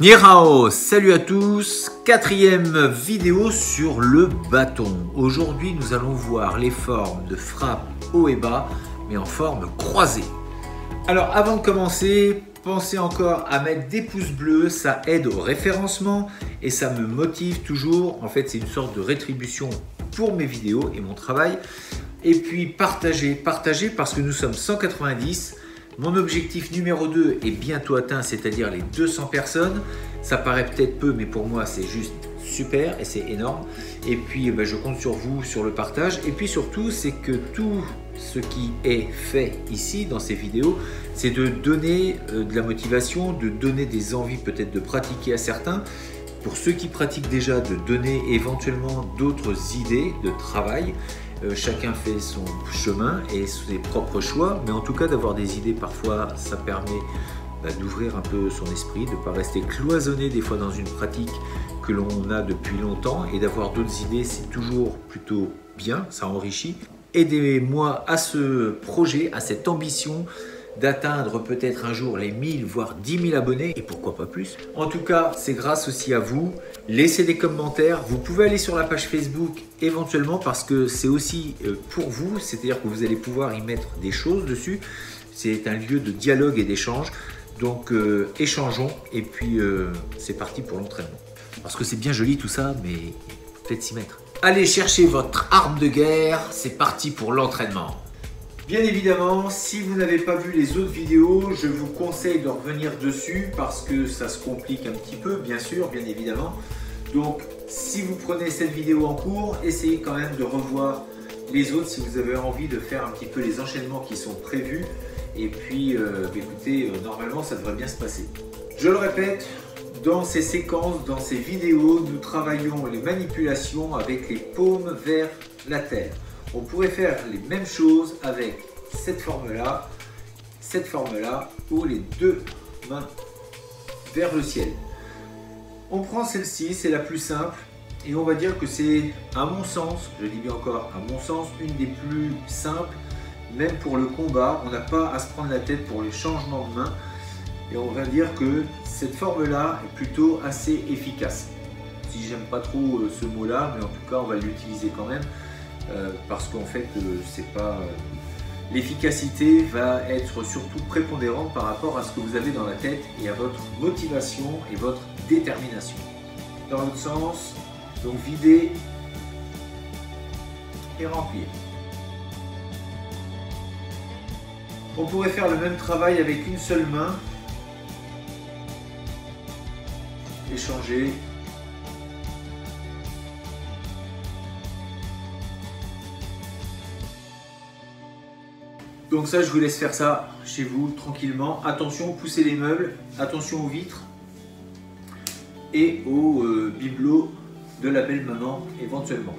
Ni hao, salut à tous, quatrième vidéo sur le bâton. Aujourd'hui nous allons voir les formes de frappe haut et bas, mais en forme croisée. Alors avant de commencer, pensez encore à mettre des pouces bleus, ça aide au référencement et ça me motive toujours. En fait c'est une sorte de rétribution pour mes vidéos et mon travail. Et puis partagez parce que nous sommes 190. Mon objectif numéro 2 est bientôt atteint, c'est-à-dire les 200 personnes. Ça paraît peut-être peu, mais pour moi, c'est juste super et c'est énorme. Et puis, je compte sur vous, sur le partage. Et puis surtout, c'est que tout ce qui est fait ici, dans ces vidéos, c'est de donner de la motivation, de donner des envies peut-être de pratiquer à certains. Pour ceux qui pratiquent déjà, de donner éventuellement d'autres idées de travail. Chacun fait son chemin et ses propres choix, mais en tout cas d'avoir des idées parfois ça permet d'ouvrir un peu son esprit, de ne pas rester cloisonné des fois dans une pratique que l'on a depuis longtemps et d'avoir d'autres idées, c'est toujours plutôt bien, ça enrichit. Aidez-moi à ce projet, à cette ambition d'atteindre peut-être un jour les 1000 voire 10 000 abonnés et pourquoi pas plus. En tout cas, c'est grâce aussi à vous. Laissez des commentaires. Vous pouvez aller sur la page Facebook éventuellement parce que c'est aussi pour vous, c'est-à-dire que vous allez pouvoir y mettre des choses dessus. C'est un lieu de dialogue et d'échange. Donc échangeons et puis c'est parti pour l'entraînement. Parce que c'est bien joli tout ça, mais peut-être s'y mettre. Allez chercher votre arme de guerre, c'est parti pour l'entraînement. Bien évidemment, si vous n'avez pas vu les autres vidéos, je vous conseille de revenir dessus parce que ça se complique un petit peu, bien sûr, bien évidemment. Donc, si vous prenez cette vidéo en cours, essayez quand même de revoir les autres si vous avez envie de faire un petit peu les enchaînements qui sont prévus. Et puis, écoutez, normalement, ça devrait bien se passer. Je le répète, dans ces séquences, dans ces vidéos, nous travaillons les manipulations avec les paumes vers la terre. On pourrait faire les mêmes choses avec cette forme-là ou les deux mains vers le ciel. On prend celle-ci, c'est la plus simple et on va dire que c'est, à mon sens, je dis bien encore, à mon sens, une des plus simples, même pour le combat. On n'a pas à se prendre la tête pour les changements de main et on va dire que cette forme-là est plutôt assez efficace. Si j'aime pas trop ce mot-là, mais en tout cas, on va l'utiliser quand même. Parce qu'en fait, c'est pas l'efficacité va être surtout prépondérante par rapport à ce que vous avez dans la tête et à votre motivation et votre détermination. Dans l'autre sens, donc vider et remplir. On pourrait faire le même travail avec une seule main, échanger. Donc ça, je vous laisse faire ça chez vous tranquillement. Attention, poussez les meubles, attention aux vitres et aux bibelots de la belle maman éventuellement.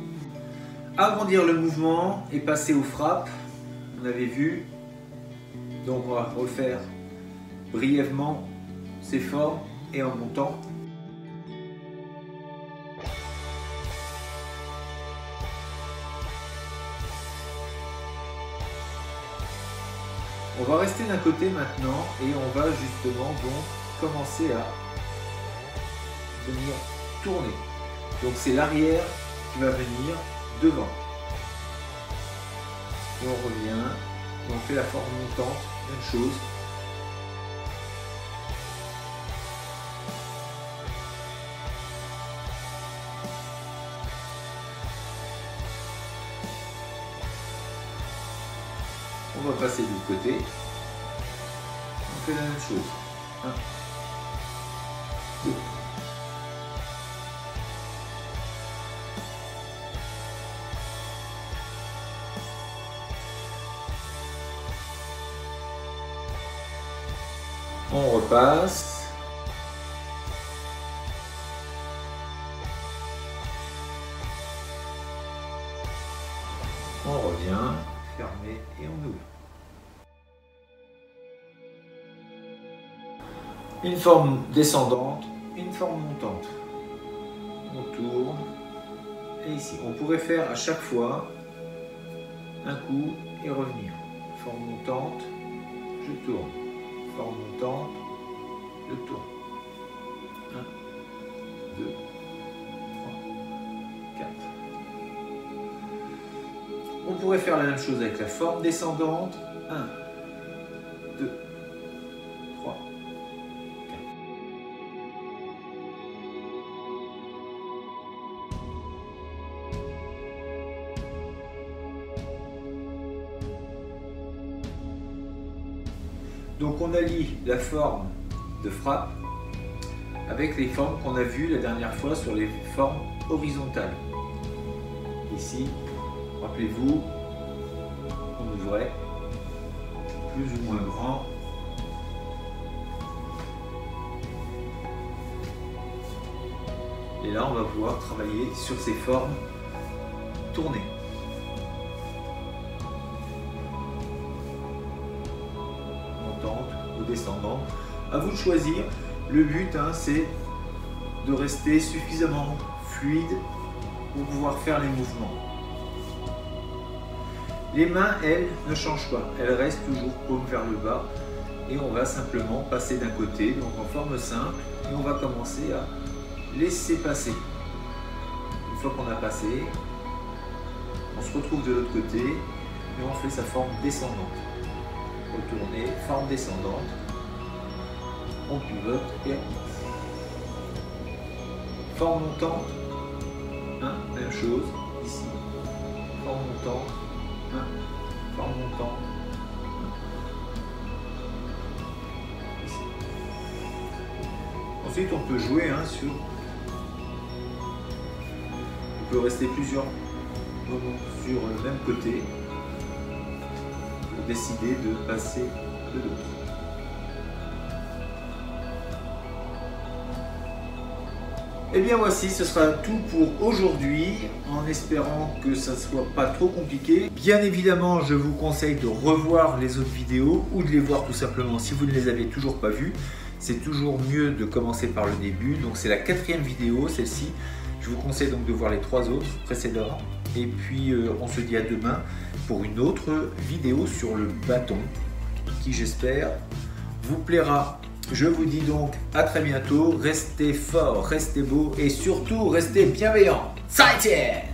Agrandir le mouvement et passer aux frappes, on avait vu. Donc on va refaire brièvement ces formes et en montant. On va rester d'un côté maintenant et on va justement donc commencer à venir tourner. Donc c'est l'arrière qui va venir devant. Et on revient et on fait la forme montante, même chose. On va passer de l'autre côté. On fait la même chose. 1, 2. On repasse. On revient. Fermé et on ouvre. Une forme descendante, une forme montante. On tourne. Et ici, on pourrait faire à chaque fois un coup et revenir. Forme montante, je tourne. Forme montante, je tourne. 1, pourrez faire la même chose avec la forme descendante. 1, 2, 3, 4. Donc on allie la forme de frappe avec les formes qu'on a vues la dernière fois sur les formes horizontales. Ici, rappelez-vous, on ouvrait plus ou moins grand. Et là, on va pouvoir travailler sur ces formes tournées. Montante ou descendante. À vous de choisir. Le but, c'est de rester suffisamment fluide pour pouvoir faire les mouvements. Les mains, elles, ne changent pas. Elles restent toujours paume vers le bas. Et on va simplement passer d'un côté, donc en forme simple. Et on va commencer à laisser passer. Une fois qu'on a passé, on se retrouve de l'autre côté. Et on fait sa forme descendante. Retourner, forme descendante. On pivote et on passe. Forme montante. Même chose, ici. Forme montante. Forme montante. Ici. Ensuite, on peut jouer sur... On peut rester plusieurs moments sur le même côté pour décider de passer de l'autre. Et bien voici, ce sera tout pour aujourd'hui, en espérant que ça ne soit pas trop compliqué. Bien évidemment, je vous conseille de revoir les autres vidéos ou de les voir tout simplement si vous ne les avez toujours pas vues. C'est toujours mieux de commencer par le début. Donc c'est la 4e vidéo, celle-ci. Je vous conseille donc de voir les 3 autres précédentes. Et puis on se dit à demain pour une autre vidéo sur le bâton qui, j'espère, vous plaira. Je vous dis donc à très bientôt, restez forts, restez beaux et surtout restez bienveillants. 再见!